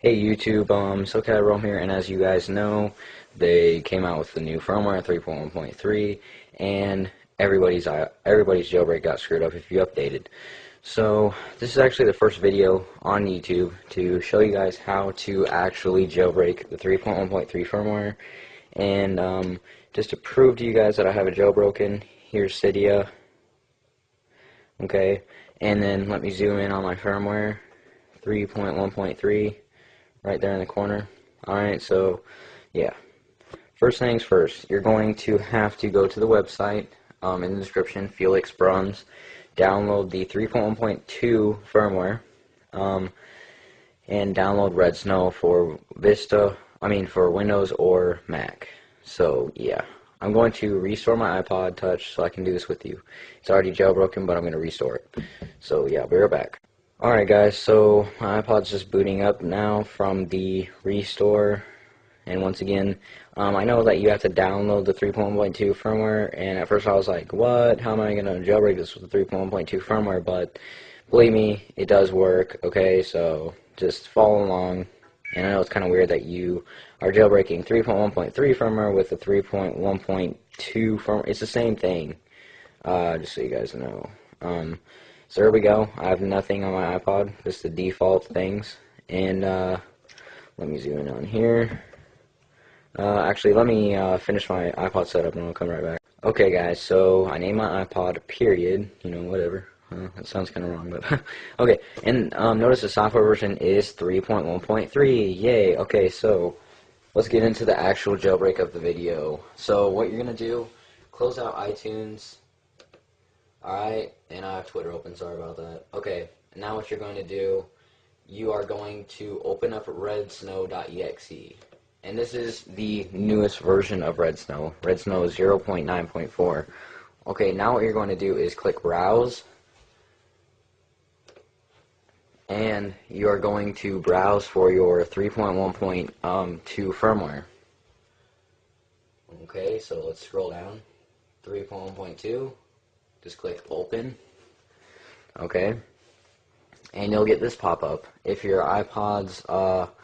Hey YouTube, SoCalRome here, and as you guys know, they came out with the new firmware 3.1.3, and everybody's jailbreak got screwed up if you updated. So this is actually the first video on YouTube to show you guys how to actually jailbreak the 3.1.3 firmware, and just to prove to you guys that I have it jailbroken, here's Cydia. Okay, and then let me zoom in on my firmware 3.1.3. right there in the corner. Alright, so yeah, first things first, you're going to have to go to the website in the description, Felix Bruns, download the 3.1.2 firmware, and download Red Snow for for Windows or Mac. So yeah, I'm going to restore my iPod Touch so I can do this with you. It's already jailbroken, but I'm going to restore it. So yeah, I'll be right back. Alright guys, so my iPod's just booting up now from the restore, and once again, I know that you have to download the 3.1.2 firmware, and at first I was like, what, how am I going to jailbreak this with the 3.1.2 firmware, but believe me, it does work, okay, so just follow along, and I know it's kind of weird that you are jailbreaking 3.1.3 firmware with the 3.1.2 firmware, it's the same thing, just so you guys know. So there we go. I have nothing on my iPod, just the default things. And let me zoom in on here. Actually, let me finish my iPod setup and I'll come right back. Okay, guys, so I named my iPod period. You know, whatever. That sounds kind of wrong, but okay. And notice the software version is 3.1.3. Yay. Okay, so let's get into the actual jailbreak of the video. So what you're gonna do? Close out iTunes. Alright, and I have Twitter open, sorry about that. Okay, now what you're going to do, you are going to open up redsnow.exe. And this is the newest version of Red Snow. Red Snow is 0.9.4. Okay, now what you're going to do is click Browse. And you are going to browse for your 3.1.2 firmware. Okay, so let's scroll down. 3.1.2. Just click open, okay, and you'll get this pop-up. If your iPod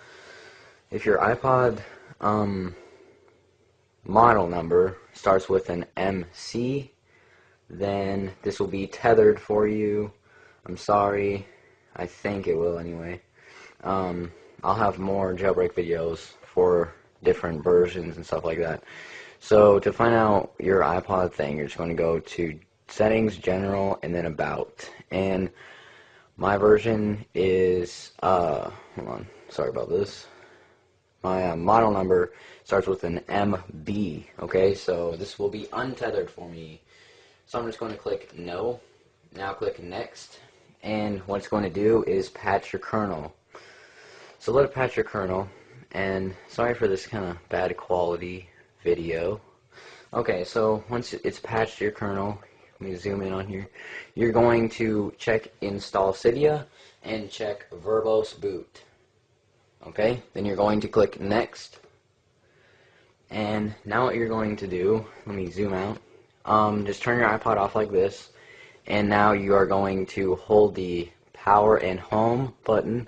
model number starts with an MC, then this will be tethered for you. I'm sorry, I think it will anyway. I'll have more jailbreak videos for different versions and stuff like that. So to find out your iPod thing, you're just going to go to Settings, General, and then About. And my version is, hold on, sorry about this. My model number starts with an MB, okay? So this will be untethered for me. So I'm just going to click No. Now click Next. And what it's going to do is patch your kernel. So let it patch your kernel. And sorry for this kind of bad quality video. Okay, so once it's patched your kernel, let me zoom in on here. You're going to check Install Cydia and check Verbose Boot. Okay, then you're going to click Next. And now what you're going to do, let me zoom out. Just turn your iPod off like this. And now you are going to hold the Power and Home button.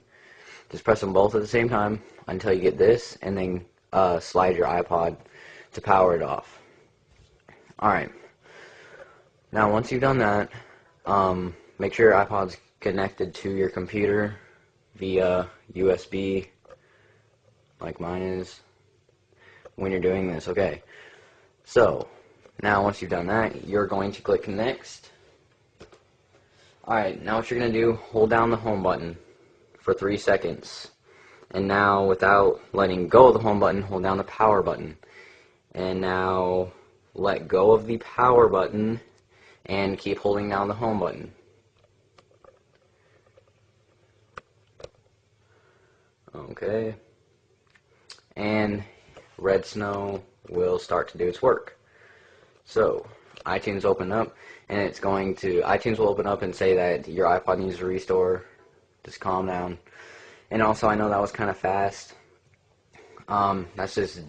Just press them both at the same time until you get this, and then slide your iPod to power it off. Alright. Now, once you've done that, make sure your iPod's connected to your computer via USB, like mine is, when you're doing this. Okay. So, now once you've done that, you're going to click Next. Alright, now what you're going to do, hold down the Home button for 3 seconds. And now, without letting go of the Home button, hold down the Power button. And now, let go of the Power button and keep holding down the Home button. Okay. And Red Snow will start to do its work. So, iTunes open up, and iTunes will open up and say that your iPod needs to restore. Just calm down. And also, I know that was kind of fast. That's just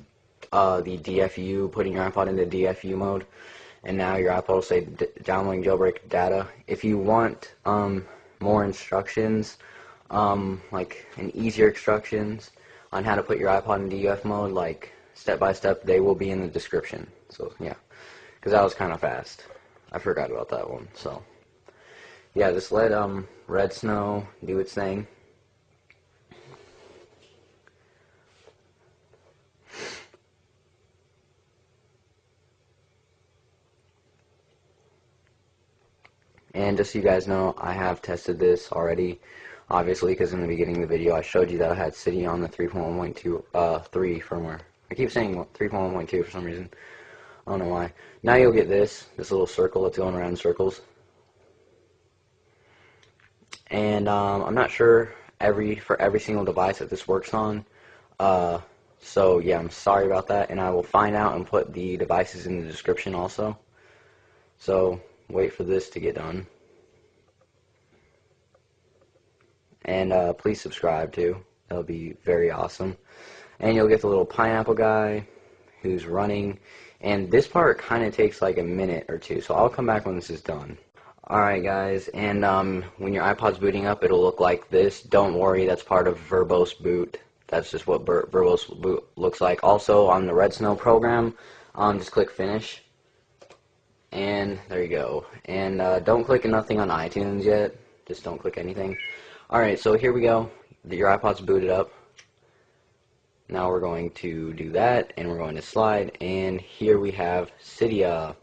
the DFU, putting your iPod into DFU mode. And now your iPod will say downloading jailbreak data. If you want more instructions like an easier instructions on how to put your iPod in DUF mode, like step by step, they will be in the description. So yeah, because that was kind of fast. I forgot about that one. So yeah, just let Red Snow do its thing. And just so you guys know, I have tested this already, obviously, because in the beginning of the video I showed you that I had Cydia on the 3.1.2 3 firmware. I keep saying 3.1.2 for some reason. I don't know why. Now you'll get this little circle that's going around in circles. And I'm not sure for every single device that this works on. So yeah, I'm sorry about that, and I will find out and put the devices in the description also. So wait for this to get done. And please subscribe too. That'll be very awesome. And you'll get the little pineapple guy who's running. And this part kind of takes like a minute or two, so I'll come back when this is done. Alright guys, and when your iPod's booting up, it'll look like this. Don't worry, that's part of verbose boot. That's just what verbose boot looks like. Also, on the Red Snow program, just click finish. And there you go. And don't click nothing on iTunes yet. Just don't click anything. Alright, so here we go. Your iPod's booted up. Now we're going to do that, and we're going to slide, and here we have Cydia.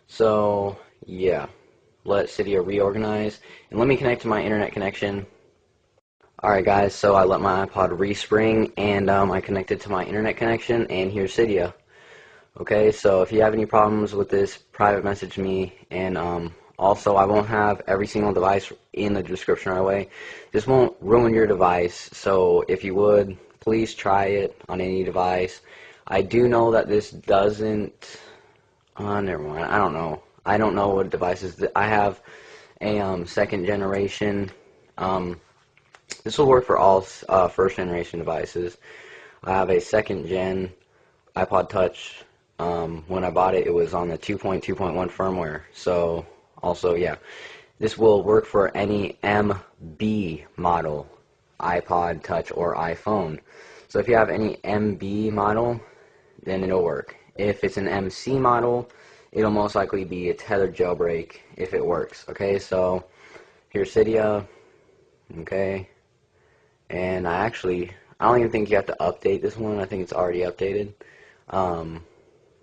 So, yeah. Let Cydia reorganize, and let me connect to my internet connection. Alright guys, so I let my iPod respring, and I connected to my internet connection, and here's Cydia. Okay, so if you have any problems with this, private message me, and also I won't have every single device in the description right away. This won't ruin your device, so if you would, please try it on any device. I do know that this doesn't, never mind, I don't know. I don't know what devices. I have a second generation. This will work for all first generation devices. I have a second gen iPod Touch. When I bought it, it was on the 2.2.1 firmware. So also, yeah, this will work for any MB model iPod Touch or iPhone. So if you have any MB model, then it'll work. If it's an MC model, it'll most likely be a tethered jailbreak if it works. Okay, so here's Cydia. Okay, and I don't even think you have to update this one. I think it's already updated.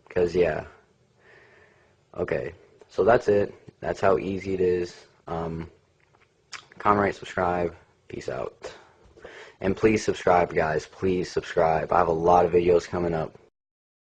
Because yeah. Okay, so that's it. That's how easy it is. Comment, rate, subscribe. Peace out. And please subscribe, guys. Please subscribe. I have a lot of videos coming up.